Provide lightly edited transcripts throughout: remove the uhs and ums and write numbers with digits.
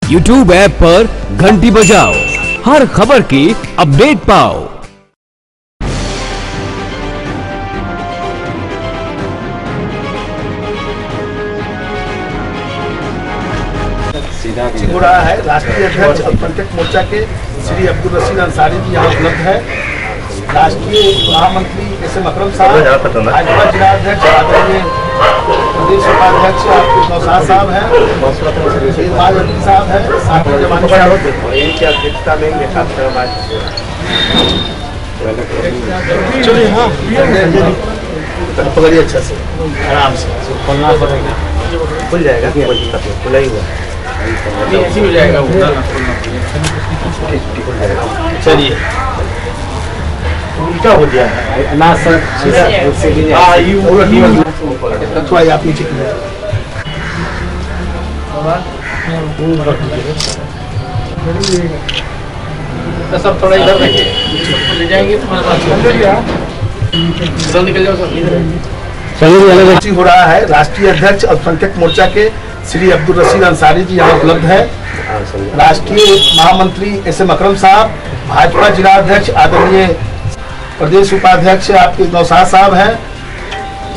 YouTube app पर घंटी बजाओ, हर खबर की अपडेट पाओ। हो रहा है। राष्ट्रीय अध्यक्ष अल्पसंख्यक मोर्चा के श्री अब्दुल रशीद अंसारी जी यहाँ उपलब्ध है। राष्ट्रीय महामंत्री एस एम अकरम साहब, भाजपा जिला अध्यक्ष आदरणीय प्रदेश उपाध्यक्ष आपके नौशाद साहब हैं, माजपी साहब हैं, साथी जवानी साहब, इनकी अध्यक्षता में ये कार्यक्रम आज चलिए। हाँ पकड़िए अच्छा से, आराम से खोलना पड़ेगा, खुल जाएगा, खुला ही हुआ ऐसी हो जाएगा। चलिए उल्टा हो गया है ना सर, थोड़ा आप नीचे सब थोड़ा इधर ले जाएंगे, निकल जाओ सर। हो रहा है। राष्ट्रीय अध्यक्ष अल्पसंख्यक मोर्चा के श्री अब्दुल रशीद अंसारी जी यहाँ उपलब्ध है। राष्ट्रीय महामंत्री एस एम अकरम साहब, भाजपा जिला अध्यक्ष आदरणीय प्रदेश उपाध्यक्ष आपके नौशाद साहब हैं,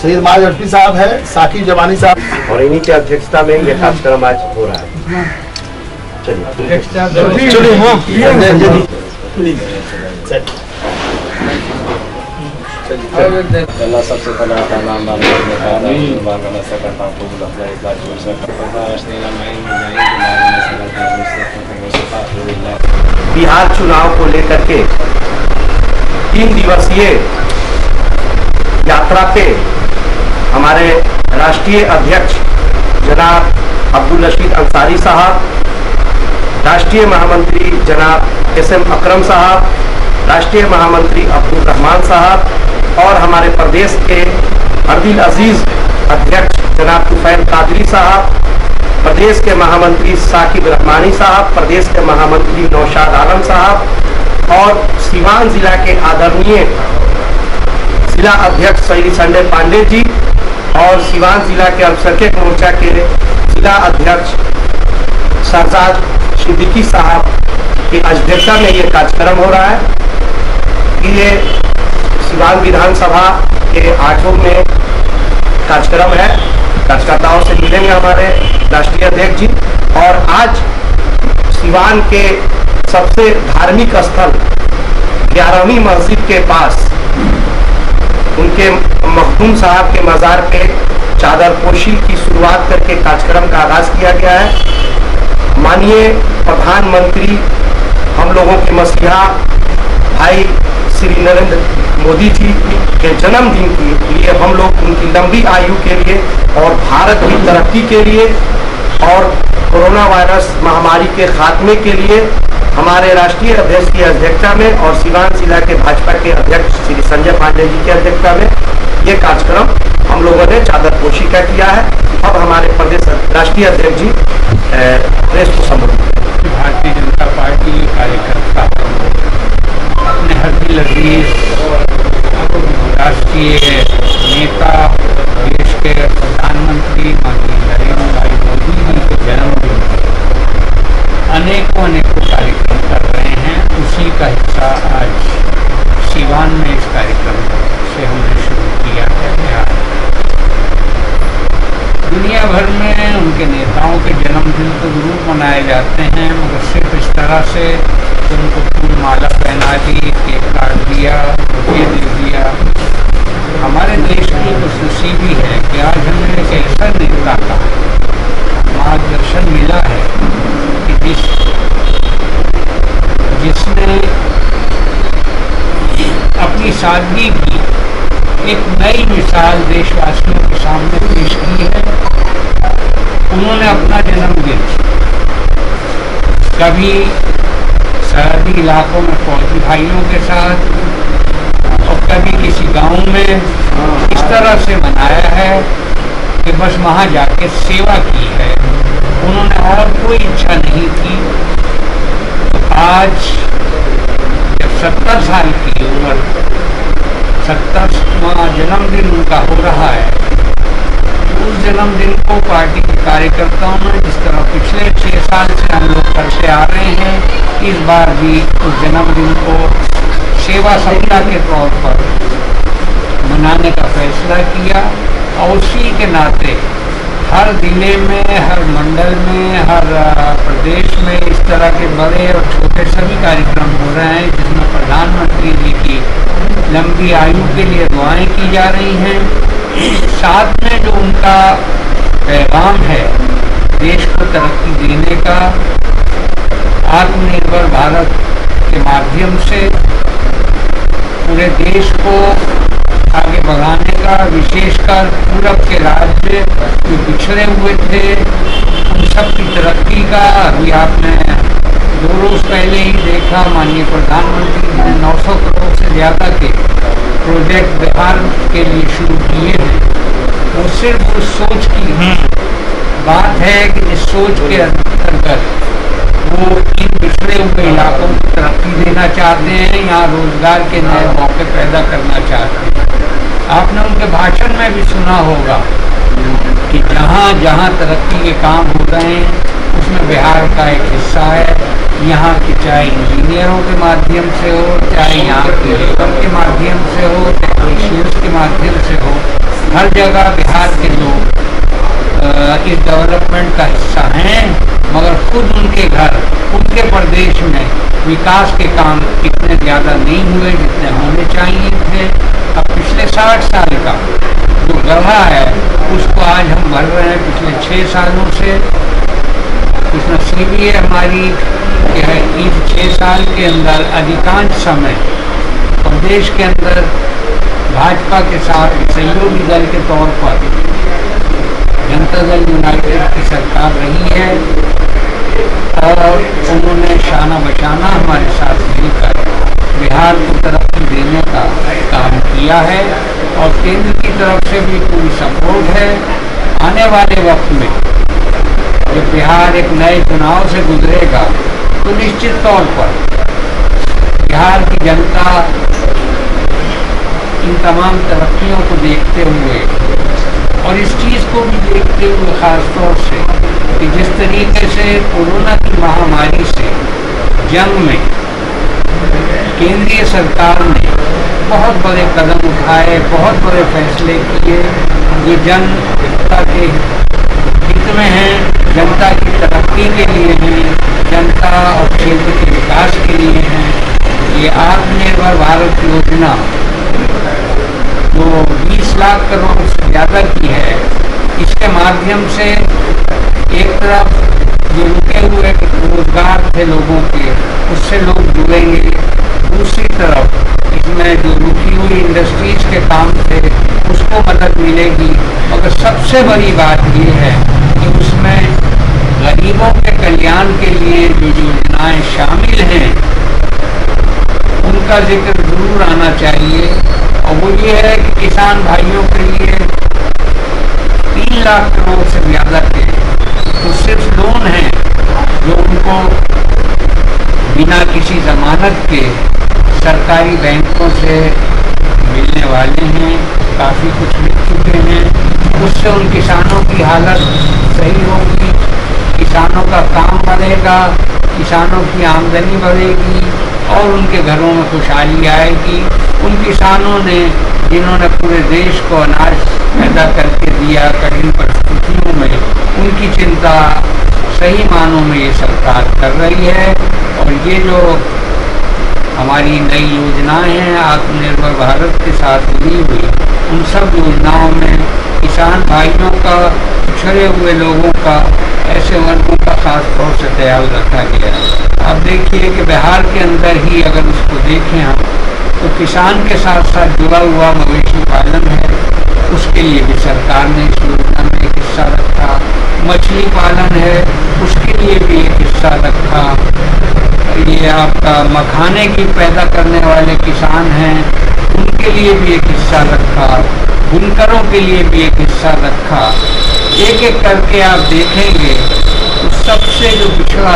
सैयद माजपी साहब है, साथी जवानी साहब, और इन्हीं की अध्यक्षता में ये कार्यक्रम आज हो रहा है। चलिए हाँ अल्लाह सबसे पहला बिहार चुनाव को लेकर के 3 दिवसीय यात्रा पे हमारे राष्ट्रीय अध्यक्ष जनाब अब्दुल रशीद अंसारी साहब, राष्ट्रीय महामंत्री जनाब एस एम अकरम साहब, राष्ट्रीय महामंत्री अब्दुल रहमान साहब और हमारे प्रदेश के अर्दिल अजीज अध्यक्ष जनाब तुफैल कादरी साहब, प्रदेश के महामंत्री साकिब रहमानी साहब, प्रदेश के महामंत्री नौशाद आलम साहब और सीवान जिला के आदरणीय जिला अध्यक्ष श्री संजय पांडे जी और सीवान जिला के अल्पसंख्यक मोर्चा के जिला अध्यक्ष सरजाद सिद्दीकी साहब की अध्यक्षता में ये कार्यक्रम हो रहा है। ये सीवान विधानसभा के 8 में कार्यक्रम है। कार्यकर्ताओं से मिलेंगे हमारे राष्ट्रीय अध्यक्ष जी, और आज सीवान के सबसे धार्मिक स्थल 11वीं मस्जिद के पास उनके मखदूम साहब के मजार पे चादरपोशी की शुरुआत करके कार्यक्रम का आगाज किया गया है। माननीय प्रधानमंत्री हम लोगों के मसीहा भाई श्री नरेंद्र मोदी जी के जन्मदिन के लिए हम लोग उनकी लंबी आयु के लिए और भारत की तरक्की के लिए और कोरोना वायरस महामारी के खात्मे के लिए हमारे राष्ट्रीय अध्यक्ष की अध्यक्षता में और सीवान जिला के भाजपा के अध्यक्ष श्री संजय पांडे जी की अध्यक्षता में ये कार्यक्रम हम लोगों ने चादरपोशी का किया है। अब हमारे प्रदेश राष्ट्रीय अध्यक्ष जी प्रेस को संबोधित। भारतीय जनता पार्टी कार्यकर्ता अपने हरदिल अजीज राष्ट्रीय नेता देश के प्रधानमंत्री माननीय नरेंद्र भाई मोदी जी के जन्मदिन अनेकों कार्यक्रम कर रहे हैं। उसी का हिस्सा आज सीवान में इस कार्यक्रम से हमने शुरू किया है। दुनिया भर में उनके नेताओं के जन्मदिन तो जरूर मनाए जाते हैं, मगर सिर्फ इस तरह से उनको फूल माला पहना दी, केक काट दिया, रुपये दे दिया। हमारे देश की खुशनसीबी भी है कि आज हमें एक ऐसा नेता का मार्गदर्शन मिला है कि जिसने अपनी सादगी की एक नई मिसाल देशवासियों के सामने पेश की है। उन्होंने अपना जन्मदिन कभी सरहदी इलाकों में फौजी भाइयों के साथ और कभी किसी गांव में इस तरह से मनाया है कि बस वहाँ जाके सेवा की है। उन्होंने और कोई इच्छा नहीं की। आज जब 70 साल की उम्र 70वां जन्मदिन उनका हो रहा है, उस जन्मदिन को पार्टी के कार्यकर्ताओं ने जिस तरह पिछले 6 साल से हम लोग करते आ रहे हैं, इस बार भी उस जन्मदिन को सेवा सप्ताह के तौर पर मनाने का फैसला किया। और उसी के नाते हर जिले में, हर मंडल में, हर प्रदेश में इस तरह के बड़े और छोटे सभी कार्यक्रम हो रहे हैं, जिसमें प्रधानमंत्री जी की लंबी आयु के लिए दुआएं की जा रही हैं। साथ में जो उनका पैगाम है देश को तरक्की देने का, आत्मनिर्भर भारत के माध्यम से पूरे देश को आगे बढ़ाने का, विशेषकर पूरब के राज्य जो पिछड़े हुए थे उन सब की तरक्की का, अभी आपने 2 रोज पहले ही देखा माननीय प्रधानमंत्री जी ने 900 करोड़ से ज़्यादा के प्रोजेक्ट बिहार के लिए शुरू किए हैं। वो सिर्फ उस सोच की बात है कि जिस सोच के अंतर्गत वो इन पिछड़े हुए इलाकों को तरक्की देना चाहते हैं, यहाँ रोजगार के नए मौके पैदा करना चाहते हैं। आपने उनके भाषण में भी सुना होगा कि जहाँ जहाँ तरक्की के काम हो रहे हैं उसमें बिहार का एक हिस्सा है। यहाँ के चाहे इंजीनियरों के माध्यम से हो, चाहे यहाँ के लेबर के माध्यम से हो, टेक्नीशियंस के माध्यम से हो, हर जगह बिहार के लोग इस डेवलपमेंट का हिस्सा हैं। मगर खुद उनके घर, उनके प्रदेश में विकास के काम इतने ज़्यादा नहीं हुए जितने होने चाहिए थे। अब पिछले 60 साल का जो गढ़ा है उसको आज हम भर रहे हैं पिछले 6 सालों से। खुशनसीबी है हमारी कि इस 6 साल के अंदर अधिकांश समय प्रदेश के अंदर भाजपा के साथ सहयोगी दल के तौर पर जनता दल यूनाइटेड की सरकार रही है और उन्होंने शाना बचाना हमारे साथ मिलकर बिहार को तरक्की देने का काम किया है और केंद्र की तरफ से भी पूरी सपोर्ट है। आने वाले वक्त में जब बिहार एक नए चुनाव से गुजरेगा तो निश्चित तौर पर बिहार की जनता इन तमाम तरक्कियों को देखते हुए और इस चीज़ को भी देखते हुए ख़ास तौर से कि जिस तरीके से कोरोना की महामारी से जंग में केंद्रीय सरकार ने बहुत बड़े कदम उठाए, बहुत बड़े फैसले किए जो जनता के हित में हैं, जनता की तरक्की के लिए हैं, जनता और क्षेत्र के विकास के लिए हैं। ये आत्मनिर्भर भारत योजना जो 20 लाख करोड़ से ज़्यादा की है, इसके माध्यम से एक तरफ जो रुके हुए रोजगार थे लोगों के उससे लोग जुड़ेंगे, दूसरी तरफ इसमें जो रुकी हुई इंडस्ट्रीज के काम थे उसको मदद मिलेगी। मगर सबसे बड़ी बात ये है कि उसमें गरीबों के कल्याण के लिए जो योजनाएं शामिल हैं उनका जिक्र जरूर आना चाहिए। और वो ये है कि किसान भाइयों के लिए 3 लाख करोड़ से ज़्यादा के तो सिर्फ लोन हैं जो उनको बिना किसी जमानत के सरकारी बैंकों से मिलने वाले हैं। काफ़ी कुछ मिल चुके हैं, उससे उन किसानों की हालत सही होगी, किसानों का काम बढ़ेगा, किसानों की आमदनी बढ़ेगी और उनके घरों में खुशहाली आएगी। उन किसानों ने जिन्होंने पूरे देश को अनाज पैदा करके दिया कठिन परिस्थितियों में, उनकी चिंता सही मानों में ये सरकार कर रही है। और ये जो हमारी नई योजनाएं हैं आत्मनिर्भर भारत के साथ जुड़ी हुई, उन सब योजनाओं में किसान भाइयों का, पिछड़े हुए लोगों का, ऐसे वर्गों का खास तौर से ख्याल रखा गया। आप देखिए कि बिहार के अंदर ही अगर उसको देखें हम तो किसान के साथ साथ जुड़ा हुआ मवेशी पालन है, उसके लिए भी सरकार ने इस योजना में एक हिस्सा रखा। मछली पालन है, उसके लिए भी एक हिस्सा रखा। ये आपका मखाने की पैदा करने वाले किसान हैं, उनके लिए भी एक हिस्सा रखा। बुनकरों के लिए भी एक हिस्सा रखा। एक एक करके आप देखेंगे तो सबसे जो पिछड़ा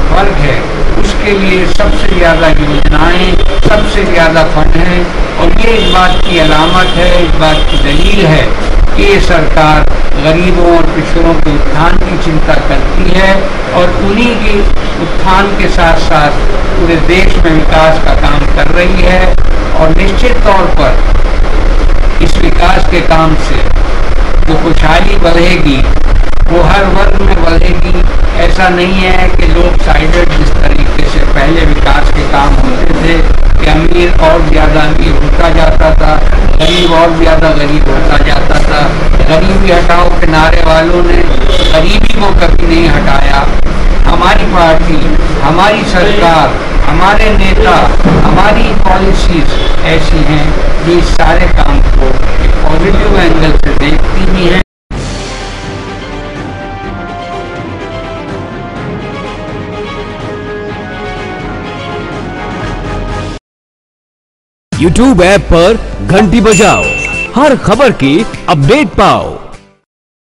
वर्ग है उसके लिए सबसे ज़्यादा योजनाएं, सबसे ज़्यादा फंड हैं। और ये इस बात की अलामत है, इस बात की दलील है ये सरकार गरीबों और पिछड़ों के उत्थान की चिंता करती है और उन्हीं के उत्थान के साथ साथ पूरे देश में विकास का काम कर रही है। और निश्चित तौर पर इस विकास के काम से जो खुशहाली बढ़ेगी वो हर वर्ग में बढ़ेगी। ऐसा नहीं है कि लोग साइडेड जिस तरीके से पहले विकास के काम होते थे कि अमीर और ज़्यादा अमीर होता जाता था, गरीब और ज़्यादा गरीब होता जाता था। गरीबी हटाओ के नारे वालों ने गरीबी को कभी नहीं हटाया। हमारी पार्टी, हमारी सरकार, हमारे नेता, हमारी पॉलिसीज ऐसी हैं जो इस सारे काम को एक पॉजिटिव एंगल से देखती भी हैं। YouTube ऐप पर घंटी बजाओ, हर खबर की अपडेट पाओ।